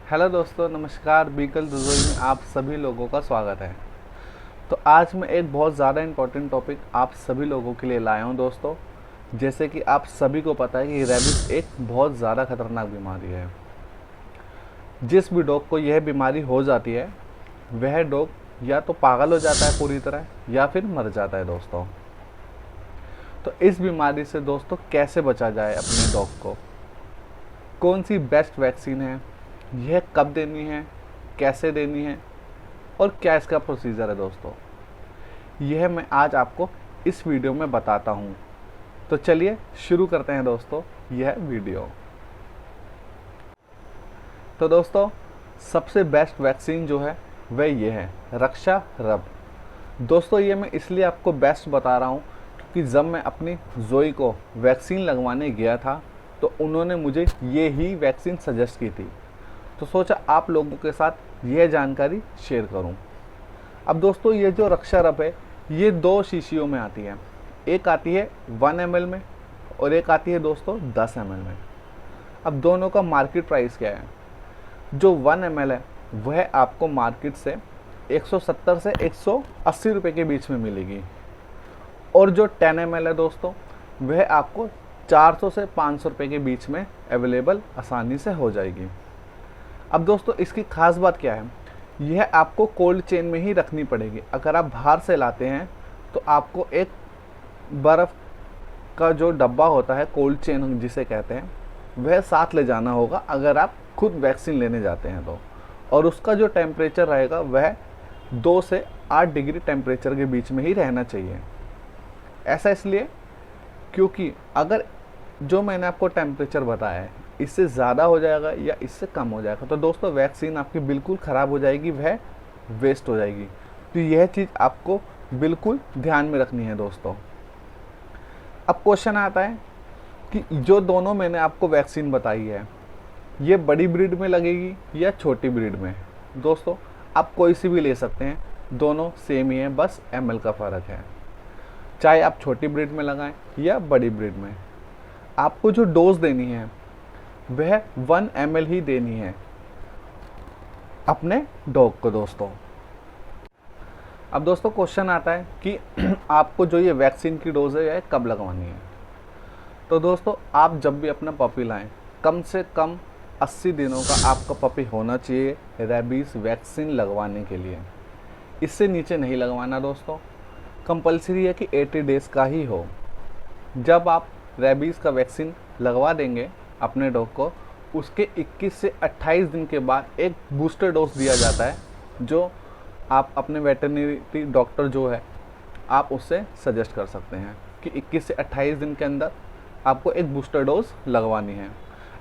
Hello दोस्तों, नमस्कार। बीकल रसोई में आप सभी लोगों का स्वागत है। तो आज मैं एक बहुत ज़्यादा इम्पोर्टेंट टॉपिक आप सभी लोगों के लिए लाया हूं दोस्तों। जैसे कि आप सभी को पता है कि रेबीज एक बहुत ज़्यादा खतरनाक बीमारी है। जिस भी डॉग को यह बीमारी हो जाती है वह डॉग या तो पागल हो जाता है पूरी तरह या फिर मर जाता है दोस्तों। तो इस बीमारी से दोस्तों कैसे बचा जाए अपने डॉग को, कौन सी बेस्ट वैक्सीन है, यह कब देनी है, कैसे देनी है और क्या इसका प्रोसीजर है दोस्तों, यह मैं आज आपको इस वीडियो में बताता हूँ। तो चलिए शुरू करते हैं दोस्तों यह वीडियो। तो दोस्तों सबसे बेस्ट वैक्सीन जो है वह ये है, रक्षा रब। दोस्तों ये मैं इसलिए आपको बेस्ट बता रहा हूँ क्योंकि जब मैं अपनी जोई को वैक्सीन लगवाने गया था तो उन्होंने मुझे ये ही वैक्सीन सजेस्ट की थी। तो सोचा आप लोगों के साथ यह जानकारी शेयर करूं। अब दोस्तों ये जो रक्षा रब है ये दो शीशियों में आती है, एक आती है 1 ml में और एक आती है दोस्तों 10 ml में। अब दोनों का मार्केट प्राइस क्या है? जो 1 ml है वह आपको मार्केट से 170 से 180 रुपये के बीच में मिलेगी और जो 10 ml है दोस्तों वह आपको 400 से 500 रुपये के बीच में अवेलेबल आसानी से हो जाएगी। अब दोस्तों इसकी खास बात क्या है, यह आपको कोल्ड चेन में ही रखनी पड़ेगी। अगर आप बाहर से लाते हैं तो आपको एक बर्फ़ का जो डब्बा होता है, कोल्ड चेन जिसे कहते हैं, वह साथ ले जाना होगा अगर आप खुद वैक्सीन लेने जाते हैं तो। और उसका जो टेम्परेचर रहेगा वह 2 से 8 डिग्री टेम्परेचर के बीच में ही रहना चाहिए। ऐसा इसलिए क्योंकि अगर जो मैंने आपको टेम्परेचर बताया है इससे ज़्यादा हो जाएगा या इससे कम हो जाएगा तो दोस्तों वैक्सीन आपकी बिल्कुल ख़राब हो जाएगी, वह वेस्ट हो जाएगी। तो यह चीज़ आपको बिल्कुल ध्यान में रखनी है दोस्तों। अब क्वेश्चन आता है कि जो दोनों मैंने आपको वैक्सीन बताई है ये बड़ी ब्रीड में लगेगी या छोटी ब्रीड में? दोस्तों आप कोई सी भी ले सकते हैं, दोनों सेम ही है, बस ml का फ़र्क है। चाहे आप छोटी ब्रीड में लगाएं या बड़ी ब्रीड में, आपको जो डोज देनी है वह 1 ml ही देनी है अपने डॉग को दोस्तों। अब दोस्तों क्वेश्चन आता है कि आपको जो ये वैक्सीन की डोज है यह कब लगवानी है? तो दोस्तों आप जब भी अपना पपी लाएं कम से कम 80 दिनों का आपका पपी होना चाहिए रेबीज़ वैक्सीन लगवाने के लिए। इससे नीचे नहीं लगवाना दोस्तों। कंपलसरी है कि 80 डेज़ का ही हो। जब आप रेबीज़ का वैक्सीन लगवा देंगे अपने डॉग को, उसके 21 से 28 दिन के बाद एक बूस्टर डोज दिया जाता है जो आप अपने वेटरनरी डॉक्टर जो है आप उससे सजेस्ट कर सकते हैं कि 21 से 28 दिन के अंदर आपको एक बूस्टर डोज लगवानी है।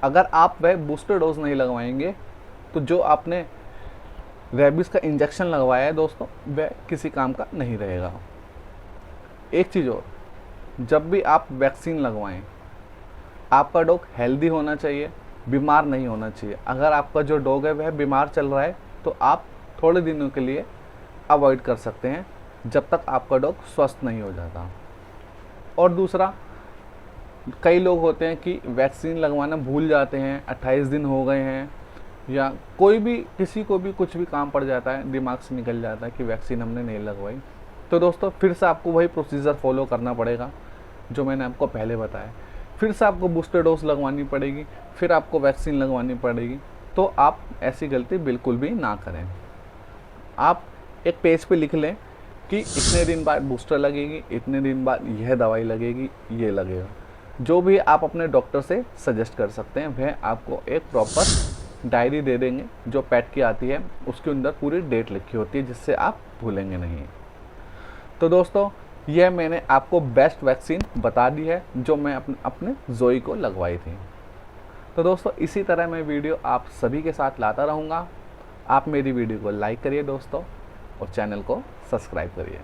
अगर आप वह बूस्टर डोज नहीं लगवाएंगे तो जो आपने रेबीज़ का इंजेक्शन लगवाया है दोस्तों वह किसी काम का नहीं रहेगा। एक चीज़ और, जब भी आप वैक्सीन लगवाएं आपका डॉग हेल्दी होना चाहिए, बीमार नहीं होना चाहिए। अगर आपका जो डॉग है वह बीमार चल रहा है तो आप थोड़े दिनों के लिए अवॉइड कर सकते हैं जब तक आपका डॉग स्वस्थ नहीं हो जाता। और दूसरा, कई लोग होते हैं कि वैक्सीन लगवाना भूल जाते हैं, 28 दिन हो गए हैं या कोई भी किसी को भी कुछ भी काम पड़ जाता है, दिमाग से निकल जाता है कि वैक्सीन हमने नहीं लगवाई। तो दोस्तों फिर से आपको वही प्रोसीजर फॉलो करना पड़ेगा जो मैंने आपको पहले बताया। फिर से आपको बूस्टर डोज लगवानी पड़ेगी, फिर आपको वैक्सीन लगवानी पड़ेगी। तो आप ऐसी गलती बिल्कुल भी ना करें। आप एक पेज पे लिख लें कि इतने दिन बाद बूस्टर लगेगी, इतने दिन बाद यह दवाई लगेगी, ये लगेगा। जो भी आप अपने डॉक्टर से सजेस्ट कर सकते हैं वह आपको एक प्रॉपर डायरी दे देंगे जो पेट की आती है, उसके अंदर पूरी डेट लिखी होती है जिससे आप भूलेंगे नहीं। तो दोस्तों यह मैंने आपको बेस्ट वैक्सीन बता दी है जो मैं अपने जोई को लगवाई थी। तो दोस्तों इसी तरह मैं वीडियो आप सभी के साथ लाता रहूँगा। आप मेरी वीडियो को लाइक करिए दोस्तों और चैनल को सब्सक्राइब करिए।